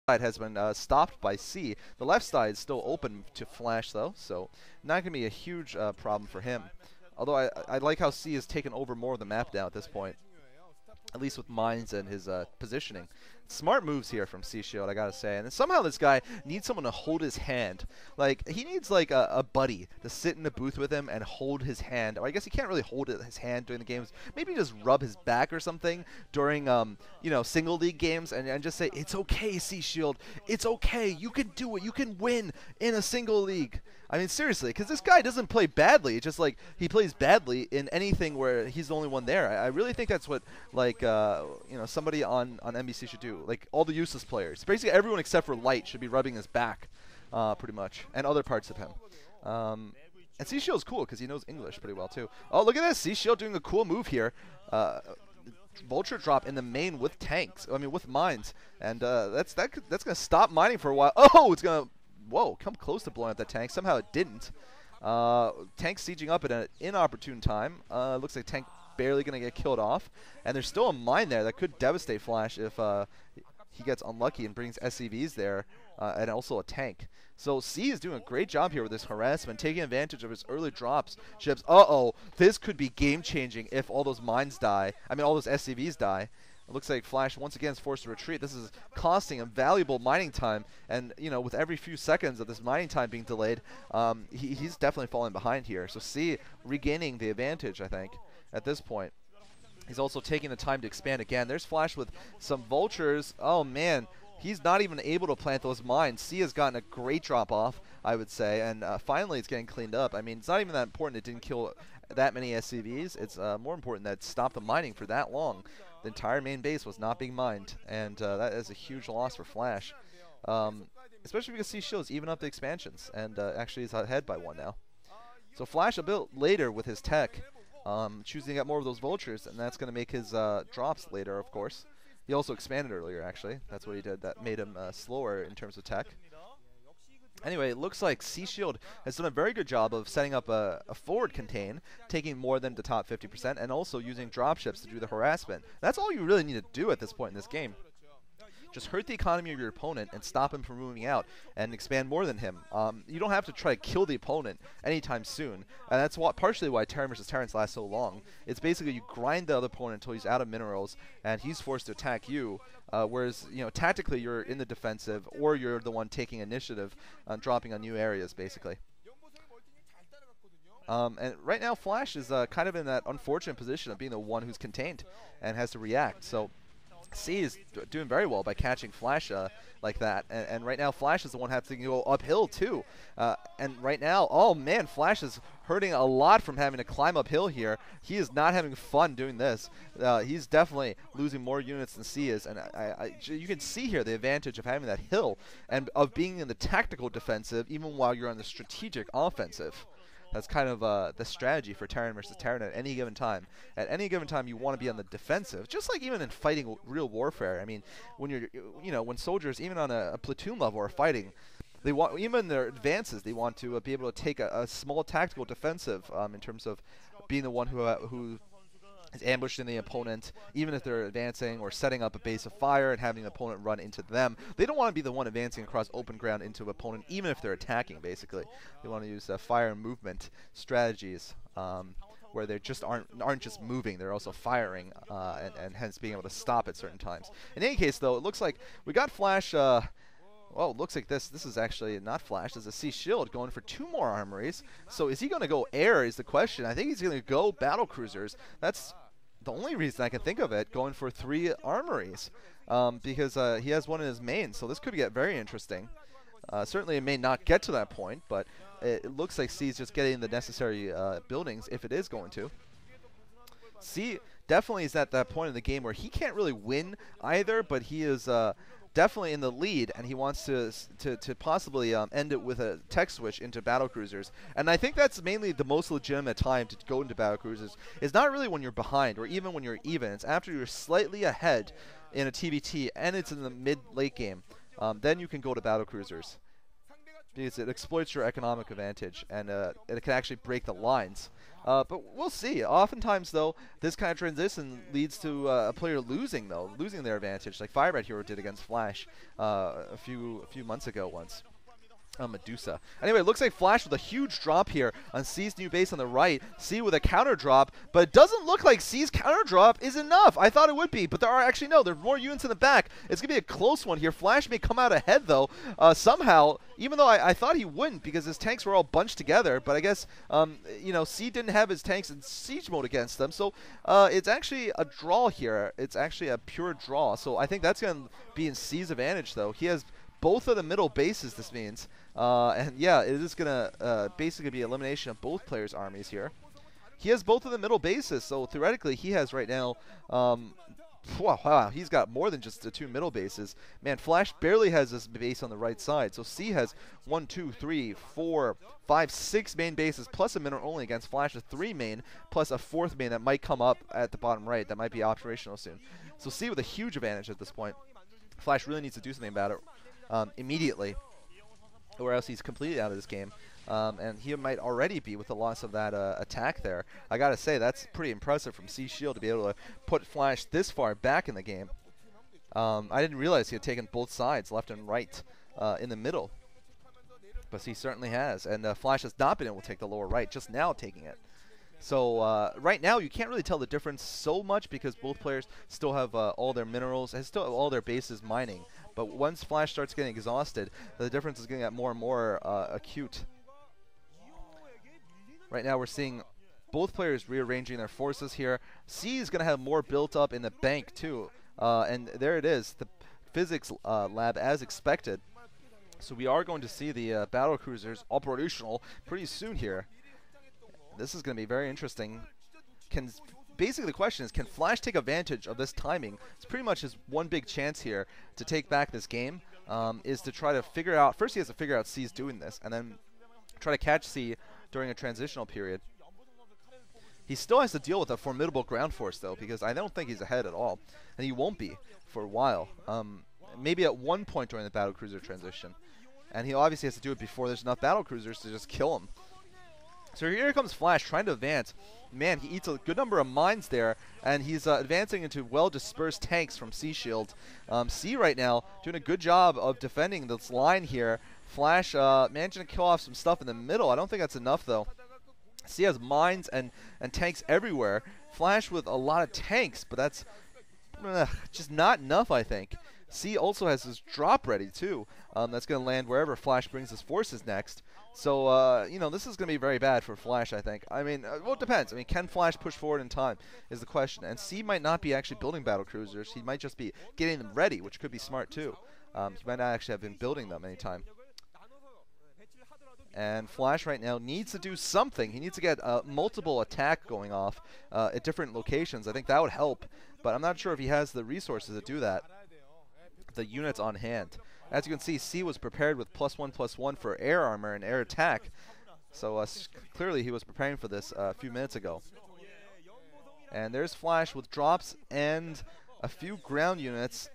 side has been stopped by C. The left side is still open to Flash, though, so not going to be a huge problem for him. Although I like how C has taken over more of the map now at this point, at least with mines and his positioning. Smart moves here from C Shield, I gotta say. And then somehow this guy needs someone to hold his hand. Like, he needs like a buddy to sit in the booth with him and hold his hand. Or I guess he can't really hold his hand during the games. Maybe just rub his back or something during, you know, single league games and just say, it's okay, C Shield. It's okay. You can do it. You can win in a single league. I mean, seriously, because this guy doesn't play badly. It's just like he plays badly in anything where he's the only one there. I really think that's what, like, you know, somebody on NBC should do. Like, all the useless players. Basically, everyone except for Light should be rubbing his back, pretty much, and other parts of him. And C-Shield's cool because he knows English pretty well, too. Oh, look at this. C-Shield doing a cool move here. Vulture drop in the main with tanks. I mean, with mines. And that's going to stop mining for a while. Oh, it's going to... Whoa, come close to blowing up that tank. Somehow it didn't. Tank sieging up at an inopportune time. Looks like tank barely going to get killed off. And there's still a mine there that could devastate Flash if he gets unlucky and brings SCVs there and also a tank. So C is doing a great job here with this harassment, taking advantage of his early drops. Ships, uh-oh, this could be game-changing if all those mines die. I mean, all those SCVs die. It looks like Flash once again is forced to retreat. This is costing him valuable mining time, and you know, with every few seconds of this mining time being delayed, he's definitely falling behind here. So C regaining the advantage, I think, at this point. He's also taking the time to expand again. There's Flash with some vultures. Oh man, he's not even able to plant those mines. C has gotten a great drop off, I would say, and finally it's getting cleaned up. I mean, it's not even that important it didn't kill that many SCVs. It's more important that it stopped the mining for that long. The entire main base was not being mined, and that is a huge loss for Flash. Especially because C Shield's even up the expansions, and actually is ahead by one now. So Flash a bit later with his tech, choosing to get more of those vultures, and that's going to make his drops later, of course. He also expanded earlier, actually. That's what he did. That made him slower in terms of tech. Anyway, it looks like C-Shield has done a very good job of setting up a forward contain, taking more than the top 50%, and also using dropships to do the harassment. That's all you really need to do at this point in this game. Just hurt the economy of your opponent and stop him from moving out and expand more than him. You don't have to try to kill the opponent anytime soon. And that's partially why Terran vs. Terrans lasts so long. It's basically you grind the other opponent until he's out of minerals and he's forced to attack you. Whereas, you know, tactically you're in the defensive or you're the one taking initiative on dropping on new areas, basically. And right now Flash is kind of in that unfortunate position of being the one who's contained and has to react. So C is doing very well by catching Flash like that, and right now Flash is the one having to go uphill too. And right now, oh man, Flash is hurting a lot from having to climb uphill here. He is not having fun doing this. He's definitely losing more units than C is, and you can see here the advantage of having that hill and of being in the tactical defensive even while you're on the strategic offensive. That's kind of the strategy for Terran versus Terran at any given time. At any given time, you want to be on the defensive, just like even in fighting real warfare. I mean, when you're, you know, when soldiers, even on a platoon level, are fighting, they want, even in their advances, they want to be able to take a small tactical defensive in terms of being the one who is ambushing the opponent, even if they're advancing or setting up a base of fire and having the opponent run into them. They don't want to be the one advancing across open ground into an opponent, even if they're attacking, basically. They want to use fire and movement strategies where they just aren't just moving, they're also firing and hence being able to stop at certain times. In any case, though, it looks like we got Flash... well, it looks like this is actually not Flash. This is a C-Shield going for 2 more armories. So is he going to go air is the question. I think he's going to go battle cruisers. That's the only reason I can think of it, going for 3 armories. Because he has one in his main. So this could get very interesting. Certainly it may not get to that point, but it looks like C is just getting the necessary buildings if it is going to. C definitely is at that point in the game where he can't really win either, but he is... definitely in the lead, and he wants to possibly end it with a tech switch into battlecruisers. And I think that's mainly the most legitimate time to go into battlecruisers. It's not really when you're behind or even when you're even. It's after you're slightly ahead in a TVT and it's in the mid-late game. Then you can go to battlecruisers. because it exploits your economic advantage, and it can actually break the lines. But we'll see. Oftentimes, though, this kind of transition leads to a player losing their advantage, like Firebat Hero did against Flash a few months ago once. Medusa. Anyway, it looks like Flash with a huge drop here on C's new base on the right. C with a counter drop, but it doesn't look like C's counter drop is enough. I thought it would be, but there are actually no. There are more units in the back. It's going to be a close one here. Flash may come out ahead, though, somehow, even though I thought he wouldn't because his tanks were all bunched together, but I guess, you know, C didn't have his tanks in siege mode against them, so it's actually a draw here. It's actually a pure draw, so I think that's going to be in C's advantage, though. He has both of the middle bases, this means. And yeah, it is going to basically be elimination of both players' armies here. He has both of the middle bases, so theoretically he has right now, wow, he's got more than just the 2 middle bases. Man, Flash barely has this base on the right side, so C has 1, 2, 3, 4, 5, 6 main bases, plus a mineral only against Flash's 3 main, plus a 4th main that might come up at the bottom right, that might be operational soon. So C with a huge advantage at this point. Flash really needs to do something about it immediately, or else he's completely out of this game. And he might already be with the loss of that attack there. I gotta say, that's pretty impressive from C Shield to be able to put Flash this far back in the game. I didn't realize he had taken both sides, left and right, in the middle. But he certainly has. And Flash has not been able to take the lower right, just now taking it. So right now you can't really tell the difference so much because both players still have all their minerals and still have all their bases mining. But once Flash starts getting exhausted, the difference is going to get more and more acute. Right now we're seeing both players rearranging their forces here. C is going to have more built up in the bank too. And there it is, the physics lab as expected. So we are going to see the battle cruisers operational pretty soon here. This is going to be very interesting. Basically the question is, can Flash take advantage of this timing? It's pretty much his one big chance here to take back this game, is to try to figure out, first he has to figure out C's doing this, and then try to catch C during a transitional period. He still has to deal with a formidable ground force though, because I don't think he's ahead at all, and he won't be for a while. Maybe at one point during the battlecruiser transition, and he obviously has to do it before there's enough battlecruisers to just kill him. So here comes Flash trying to advance. Man, he eats a good number of mines there, and he's advancing into well-dispersed tanks from C Shield. C right now doing a good job of defending this line here. Flash managing to kill off some stuff in the middle. I don't think that's enough, though. C has mines and tanks everywhere. Flash with a lot of tanks, but that's just not enough, I think. C also has his drop ready, too. That's going to land wherever Flash brings his forces next. So, you know, this is going to be very bad for Flash, I think. I mean, well, it depends. I mean, can Flash push forward in time is the question. And C might not be actually building battle cruisers. He might just be getting them ready, which could be smart, too. He might not actually have been building them anytime. And Flash right now needs to do something. He needs to get multiple attack going off at different locations. I think that would help. But I'm not sure if he has the resources to do that. The units on hand. As you can see, C was prepared with +1/+1 for air armor and air attack. So clearly he was preparing for this a few minutes ago. And there's Flash with drops and a few ground units.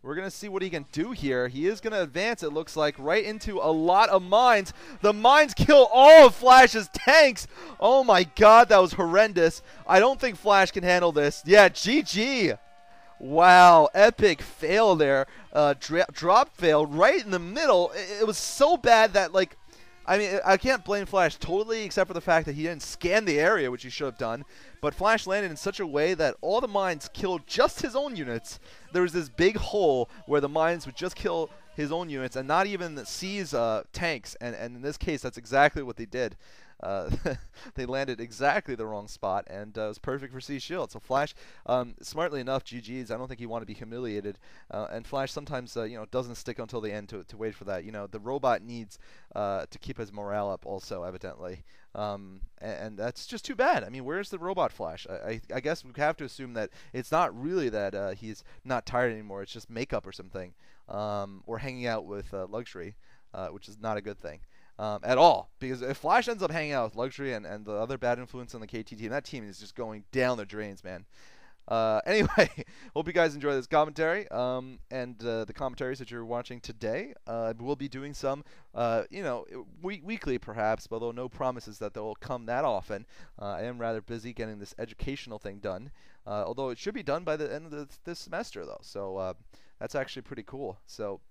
We're going to see what he can do here. He is going to advance, it looks like, right into a lot of mines. The mines kill all of Flash's tanks. Oh my god, that was horrendous. I don't think Flash can handle this. Yeah, GG. Wow, epic fail there. Drop fail right in the middle. It was so bad that, like, I mean, I can't blame Flash totally, except for the fact that he didn't scan the area, which he should have done. But Flash landed in such a way that all the mines killed just his own units. There was this big hole where the mines would just kill his own units and not even C's tanks. And in this case, that's exactly what they did. They landed exactly the wrong spot, and it was perfect for C Shield. So Flash, smartly enough, GG's. I don't think he wanted to be humiliated. And Flash sometimes, you know, doesn't stick until the end to wait for that. You know, the robot needs to keep his morale up also, evidently. And that's just too bad. I mean, where's the robot Flash? I guess we have to assume that it's not really that he's not tired anymore. It's just makeup or something, or hanging out with luxury, which is not a good thing. At all, because if Flash ends up hanging out with luxury and the other bad influence on the KT team, that team is just going down the drains, man. Anyway, hope you guys enjoy this commentary and the commentaries that you're watching today. We'll be doing some, weekly perhaps, although no promises that they'll come that often. I am rather busy getting this educational thing done, although it should be done by the end of this semester, though. So that's actually pretty cool. So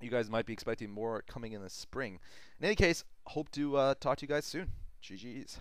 you guys might be expecting more coming in the spring. In any case, hope to talk to you guys soon. GG's.